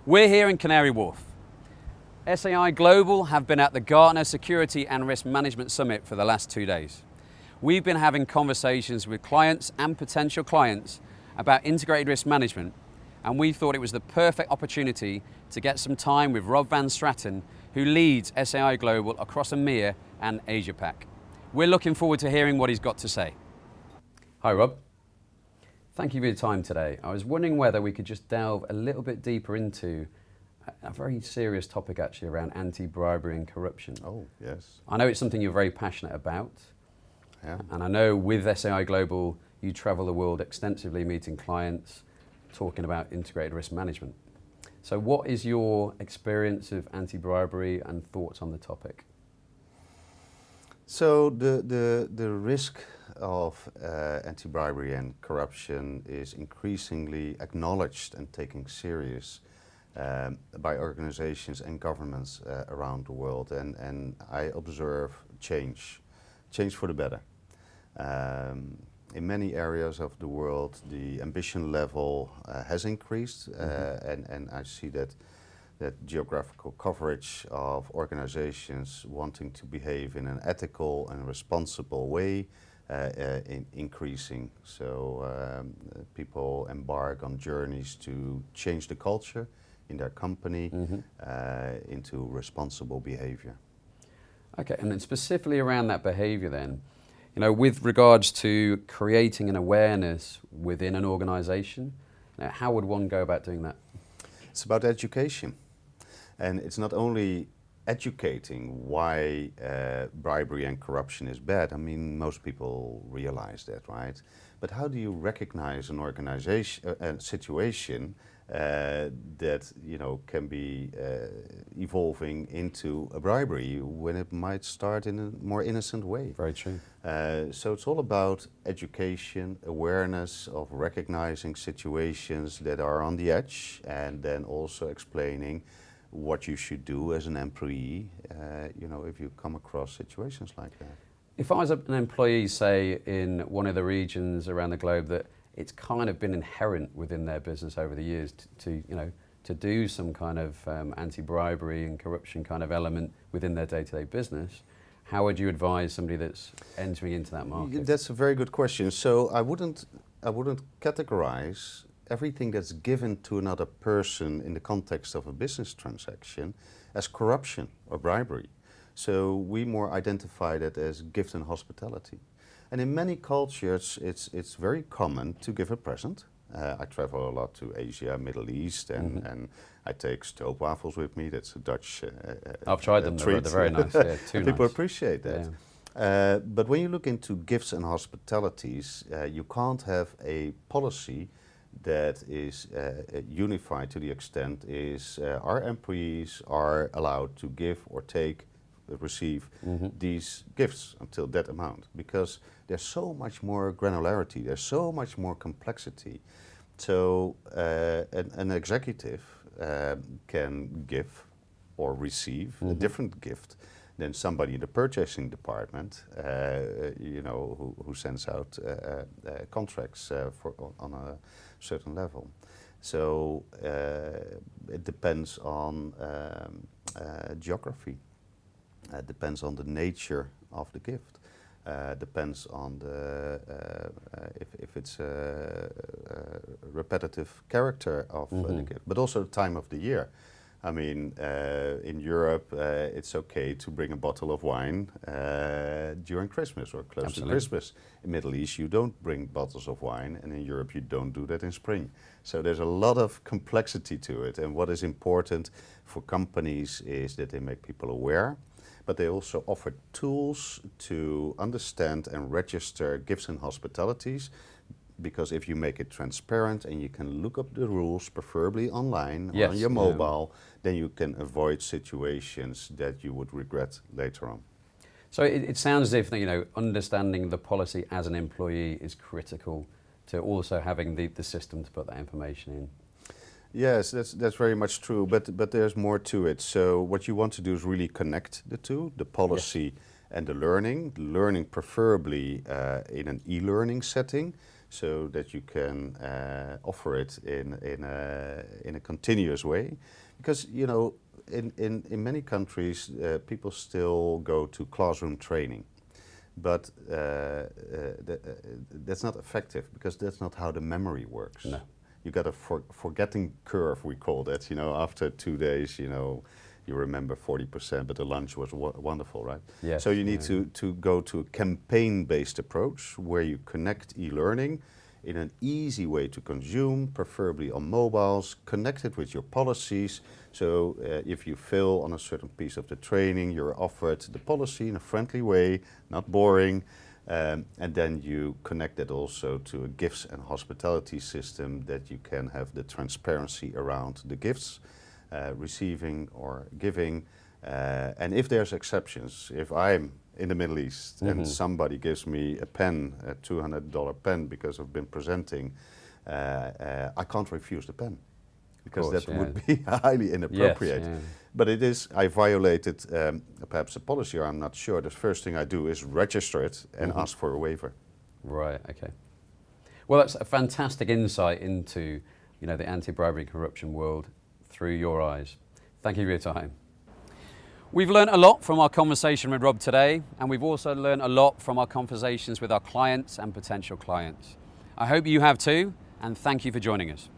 We're here in Canary Wharf. SAI Global have been at the Gartner Security and Risk Management Summit for the last 2 days. We've been having conversations with clients and potential clients about integrated risk management, and we thought it was the perfect opportunity to get some time with Rob Van Straten, who leads SAI Global across EMEA and Asia Pac. We're looking forward to hearing what he's got to say. Hi Rob. Thank you for your time today. I was wondering whether we could just delve a little bit deeper into a very serious topic actually around anti-bribery and corruption. Oh, yes. I know it's something you're very passionate about. Yeah. And I know with SAI Global, you travel the world extensively meeting clients, talking about integrated risk management. So what is your experience of anti-bribery and thoughts on the topic? So the risk of anti-bribery and corruption is increasingly acknowledged and taken serious by organizations and governments around the world, and I observe change for the better. In many areas of the world, the ambition level has increased, and I see that geographical coverage of organizations wanting to behave in an ethical and responsible way increasing. So people embark on journeys to change the culture in their company into responsible behavior. Okay, and then specifically around that behavior then, you know, with regards to creating an awareness within an organization, how would one go about doing that? It's about education. And it's not only educating why bribery and corruption is bad. I mean, most people realize that, right? But how do you recognize an organization, a situation that can be evolving into a bribery when it might start in a more innocent way? Very true. So it's all about education, awareness of recognizing situations that are on the edge, and then also explaining what you should do as an employee, if you come across situations like that. If I was an employee, say, in one of the regions around the globe that it's kind of been inherent within their business over the years to do some kind of anti-bribery and corruption kind of element within their day-to-day business, how would you advise somebody that's entering into that market? That's a very good question. So I wouldn't categorize everything that's given to another person in the context of a business transaction as corruption or bribery. So we more identify that as gift and hospitality. And in many cultures, it's very common to give a present. I travel a lot to Asia, Middle East, and I take stroopwafels with me. That's a Dutch I've tried them, treat. They're very nice. Yeah, too nice. People appreciate that. Yeah. But when you look into gifts and hospitalities, you can't have a policy that is unified to the extent is our employees are allowed to give or receive these gifts until that amount, because there's so much more granularity, there's so much more complexity. So an executive can give or receive a different gift than somebody in the purchasing department, who sends out contracts on a certain level. So it depends on geography. It depends on the nature of the gift. Depends on if it's a repetitive character of the gift, but also the time of the year. I mean, in Europe, it's okay to bring a bottle of wine during Christmas or close to Christmas. In Middle East, you don't bring bottles of wine, and in Europe, you don't do that in spring. So there's a lot of complexity to it, and what is important for companies is that they make people aware, but they also offer tools to understand and register gifts and hospitalities. Because if you make it transparent and you can look up the rules, preferably online or on your mobile, then you can avoid situations that you would regret later on. So it sounds as if understanding the policy as an employee is critical to also having the system to put that information in. Yes, that's very much true, but there's more to it. So what you want to do is really connect the two, the policy and the learning preferably in an e-learning setting, so that you can offer it in a continuous way. Because, you know, in many countries, people still go to classroom training. But that's not effective, because that's not how the memory works. No. You got a forgetting curve, we call that. You know, after 2 days, you know, you remember 40%, but the lunch was wonderful, right? Yes, so you need to go to a campaign-based approach where you connect e-learning in an easy way to consume, preferably on mobiles, connected with your policies. So if you fail on a certain piece of the training, you're offered the policy in a friendly way, not boring. And then you connect it also to a gifts and hospitality system, that you can have the transparency around the gifts, receiving or giving. And if there's exceptions, if I'm in the Middle East and somebody gives me a pen, a $200 pen, because I've been presenting, I can't refuse the pen, because course, that would be highly inappropriate. Yes, yeah. But it is, I violated perhaps a policy, or I'm not sure. The first thing I do is register it and ask for a waiver. Right, okay. Well, that's a fantastic insight into, you know, the anti-bribery and corruption world through your eyes. Thank you for your time. We've learned a lot from our conversation with Rob today, and we've also learned a lot from our conversations with our clients and potential clients. I hope you have too, and thank you for joining us.